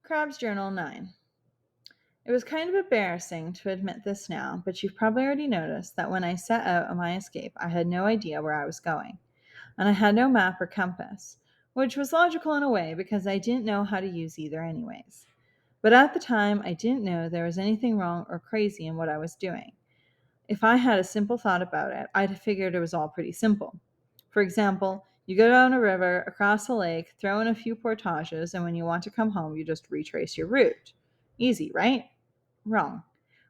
Crabbe's Journal 9. It was kind of embarrassing to admit this now, but you've probably already noticed that when I set out on my escape, I had no idea where I was going, and I had no map or compass, which was logical in a way because I didn't know how to use either, anyways. But at the time, I didn't know there was anything wrong or crazy in what I was doing. If I had a simple thought about it, I'd have figured it was all pretty simple. For example, you go down a river, across a lake, throw in a few portages, and when you want to come home, you just retrace your route. Easy, right? Wrong.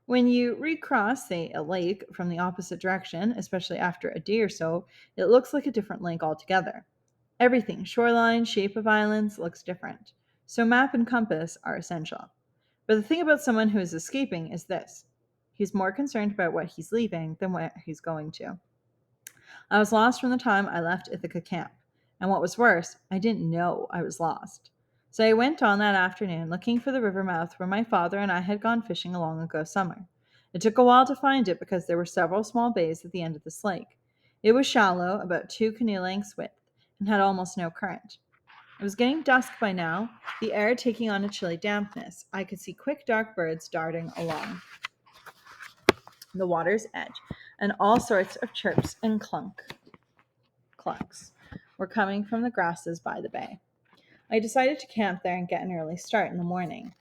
When you recross, say, a lake from the opposite direction, especially after a day or so, it looks like a different lake altogether. Everything, shoreline, shape of islands, looks different. So map and compass are essential. But the thing about someone who is escaping is this: he's more concerned about what he's leaving than what he's going to. I was lost from the time I left Ithaca Camp. And what was worse, I didn't know I was lost. So I went on that afternoon looking for the river mouth where my father and I had gone fishing a long ago summer. It took a while to find it because there were several small bays at the end of this lake. It was shallow, about 2 canoe lengths width, and had almost no current. It was getting dusk by now, the air taking on a chilly dampness. I could see quick dark birds darting along the water's edge, and all sorts of chirps and clucks were coming from the grasses by the bay. I decided to camp there and get an early start in the morning.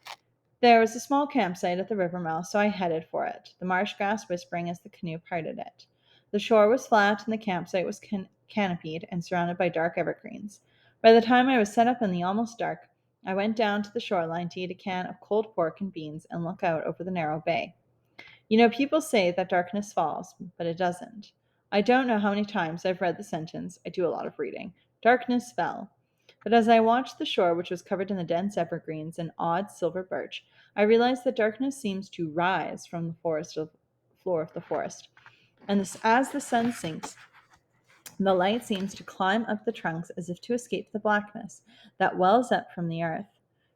There was a small campsite at the river mouth, so I headed for it, the marsh grass whispering as the canoe parted it. The shore was flat and the campsite was canopied and surrounded by dark evergreens. By the time I was set up in the almost dark, I went down to the shoreline to eat a can of cold pork and beans and look out over the narrow bay. You know, people say that darkness falls, but it doesn't. I don't know how many times I've read the sentence. I do a lot of reading. Darkness fell. But as I watched the shore, which was covered in the dense evergreens and odd silver birch, I realized that darkness seems to rise from the floor of the forest. And as the sun sinks, the light seems to climb up the trunks as if to escape the blackness that wells up from the earth.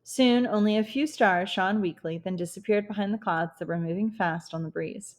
Soon, only a few stars shone weakly, then disappeared behind the clouds that were moving fast on the breeze.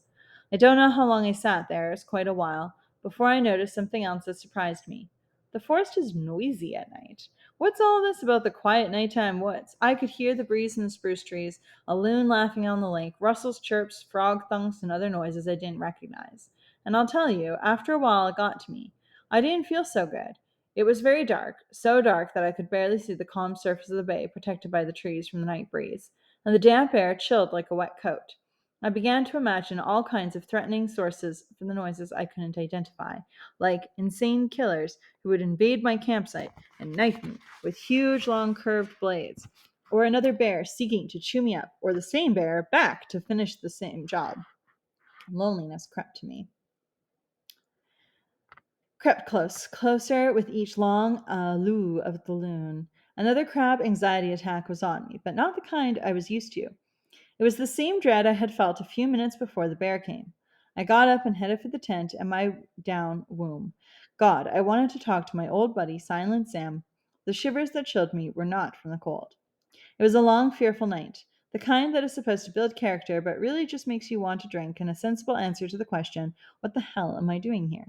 I don't know how long I sat there, it was quite a while, before I noticed something else that surprised me. The forest is noisy at night. What's all this about the quiet nighttime woods? I could hear the breeze in the spruce trees, a loon laughing on the lake, rustles, chirps, frog thunks, and other noises I didn't recognize. And I'll tell you, after a while it got to me. I didn't feel so good. It was very dark, so dark that I could barely see the calm surface of the bay protected by the trees from the night breeze, and the damp air chilled like a wet coat. I began to imagine all kinds of threatening sources for the noises I couldn't identify, like insane killers who would invade my campsite and knife me with huge, long, curved blades, or another bear seeking to chew me up, or the same bear back to finish the same job. Loneliness crept closer with each long alloo of the loon. Another crab anxiety attack was on me, but not the kind I was used to. It was the same dread I had felt a few minutes before the bear came. I got up and headed for the tent and my down womb. God, I wanted to talk to my old buddy, Silent Sam. The shivers that chilled me were not from the cold. It was a long, fearful night, the kind that is supposed to build character but really just makes you want to drink and a sensible answer to the question, what the hell am I doing here?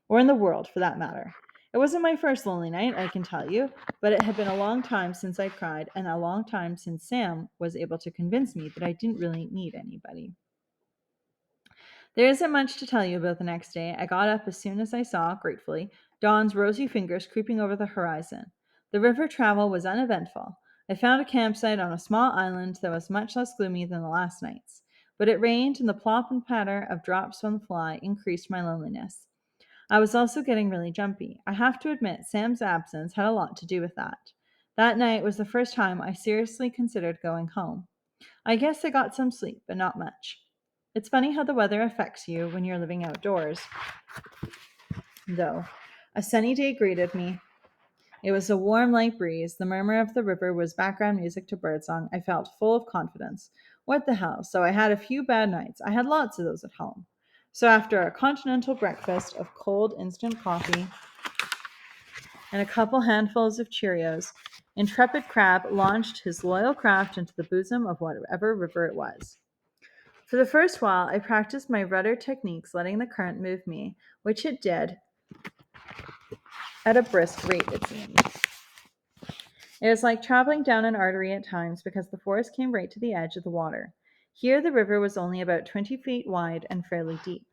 Or in the world, for that matter. It wasn't my first lonely night, I can tell you, but it had been a long time since I cried, and a long time since Sam was able to convince me that I didn't really need anybody. There isn't much to tell you about the next day. I got up as soon as I saw, gratefully, dawn's rosy fingers creeping over the horizon. The river travel was uneventful. I found a campsite on a small island that was much less gloomy than the last night's, but it rained, and the plop and patter of drops on the fly increased my loneliness. I was also getting really jumpy. I have to admit, Sam's absence had a lot to do with that. That night was the first time I seriously considered going home. I guess I got some sleep, but not much. It's funny how the weather affects you when you're living outdoors, though. A sunny day greeted me. It was a warm, light breeze. The murmur of the river was background music to birdsong. I felt full of confidence. What the hell? So I had a few bad nights. I had lots of those at home. So after a continental breakfast of cold instant coffee and a couple handfuls of Cheerios, intrepid Crabbe launched his loyal craft into the bosom of whatever river it was. For the first while, I practiced my rudder techniques, letting the current move me, which it did at a brisk rate, it seemed. It was like traveling down an artery at times because the forest came right to the edge of the water. Here, the river was only about 20 feet wide and fairly deep.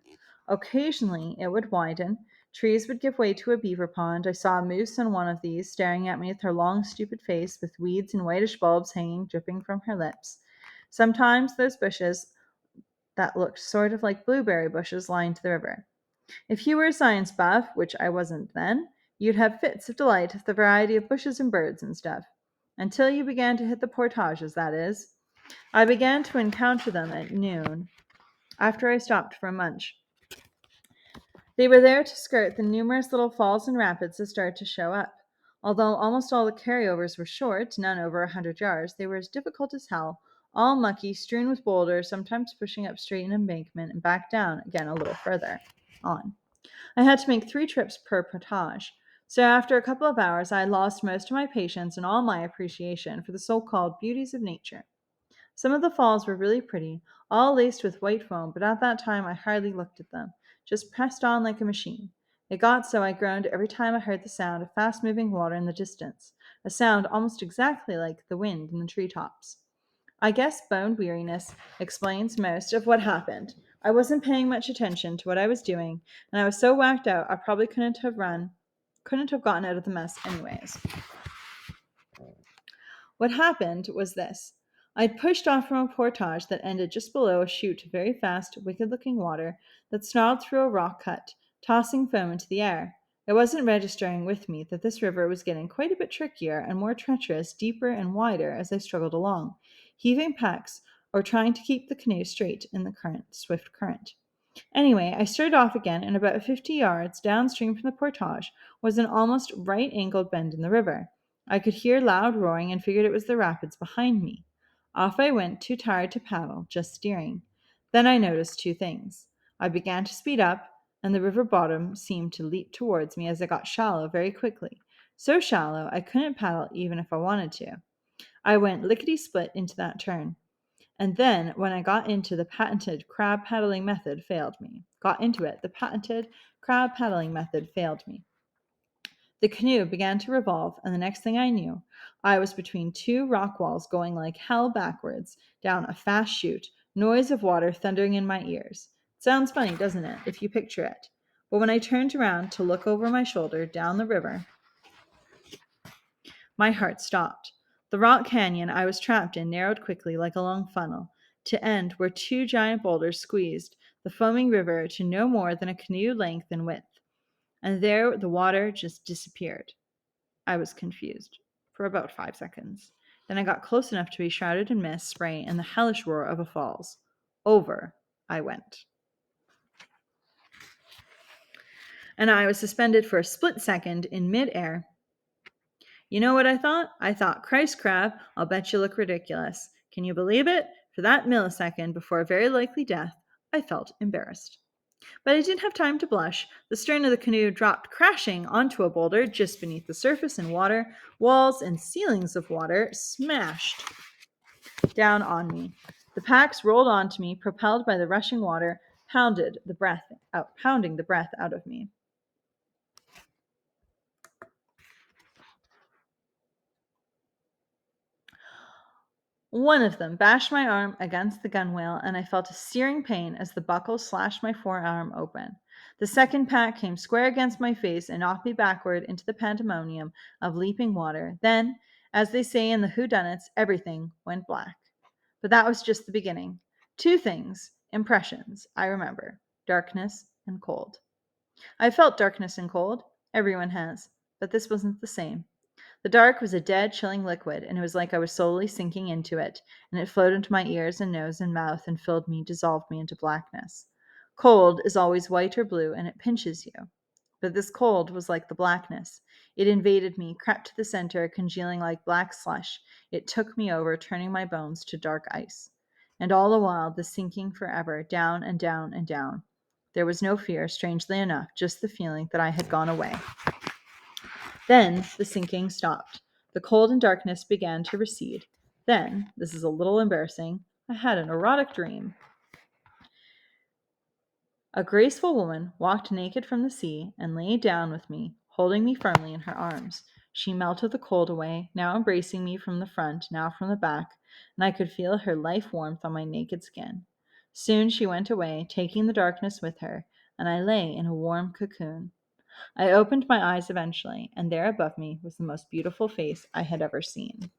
Occasionally, it would widen. Trees would give way to a beaver pond. I saw a moose on one of these, staring at me with her long, stupid face, with weeds and whitish bulbs hanging, dripping from her lips. Sometimes those bushes that looked sort of like blueberry bushes lined the river. If you were a science buff, which I wasn't then, you'd have fits of delight at the variety of bushes and birds and stuff. Until you began to hit the portages, that is. I began to encounter them at noon, after I stopped for lunch. They were there to skirt the numerous little falls and rapids that started to show up. Although almost all the carryovers were short, none over 100 yards, they were as difficult as hell, all mucky, strewn with boulders, sometimes pushing up straight an embankment and back down again a little further on. I had to make 3 trips per portage. So after a couple of hours, I had lost most of my patience and all my appreciation for the so-called beauties of nature. Some of the falls were really pretty, all laced with white foam, but at that time I hardly looked at them, just pressed on like a machine. It got so I groaned every time I heard the sound of fast moving water in the distance, a sound almost exactly like the wind in the treetops. I guess bone weariness explains most of what happened. I wasn't paying much attention to what I was doing, and I was so whacked out I probably couldn't have gotten out of the mess anyways. What happened was this. I'd pushed off from a portage that ended just below a chute of very fast, wicked looking water that snarled through a rock cut, tossing foam into the air. It wasn't registering with me that this river was getting quite a bit trickier and more treacherous, deeper and wider as I struggled along, heaving packs or trying to keep the canoe straight in the swift current. Anyway, I started off again, and about 50 yards downstream from the portage was an almost right angled bend in the river. I could hear loud roaring and figured it was the rapids behind me. Off I went, too tired to paddle, just steering. Then I noticed 2 things. I began to speed up, and the river bottom seemed to leap towards me as I got shallow very quickly. So shallow I couldn't paddle even if I wanted to. I went lickety split into that turn. And then, when I got into the patented crab paddling method, failed me. Got into it. The patented crab paddling method failed me. The canoe began to revolve, and the next thing I knew, I was between 2 rock walls going like hell backwards down a fast chute, noise of water thundering in my ears. It sounds funny, doesn't it, if you picture it? But when I turned around to look over my shoulder down the river, my heart stopped. The rock canyon I was trapped in narrowed quickly like a long funnel, to end where 2 giant boulders squeezed the foaming river to no more than a canoe length in width. And there the water just disappeared. I was confused for about 5 seconds. Then I got close enough to be shrouded in mist, spray, and the hellish roar of a falls. Over I went. And I was suspended for a split second in midair. You know what I thought? I thought, Christ, Crab, I'll bet you look ridiculous. Can you believe it? For that millisecond before a very likely death, I felt embarrassed. But I didn't have time to blush. The stern of the canoe dropped crashing onto a boulder just beneath the surface, and water, walls, and ceilings of water smashed down on me. The packs rolled onto me, propelled by the rushing water, pounding the breath out of me. One of them bashed my arm against the gunwale, and I felt a searing pain as the buckle slashed my forearm open. The second pack came square against my face and knocked me backward into the pandemonium of leaping water. Then, as they say in the whodunits, everything went black. But that was just the beginning. 2 things, impressions, I remember: darkness and cold. I felt darkness and cold. Everyone has. But this wasn't the same. The dark was a dead, chilling liquid, and it was like I was slowly sinking into it, and it flowed into my ears and nose and mouth and filled me, dissolved me into blackness. Cold is always white or blue, and it pinches you. But this cold was like the blackness. It invaded me, crept to the center, congealing like black slush. It took me over, turning my bones to dark ice. And all the while, the sinking forever, down and down and down. There was no fear, strangely enough, just the feeling that I had gone away. Then the sinking stopped. The cold and darkness began to recede. Then, this is a little embarrassing, I had an erotic dream. A graceful woman walked naked from the sea and lay down with me, holding me firmly in her arms. She melted the cold away, now embracing me from the front, now from the back, and I could feel her life warmth on my naked skin. Soon she went away, taking the darkness with her, and I lay in a warm cocoon. I opened my eyes eventually, and there above me was the most beautiful face I had ever seen.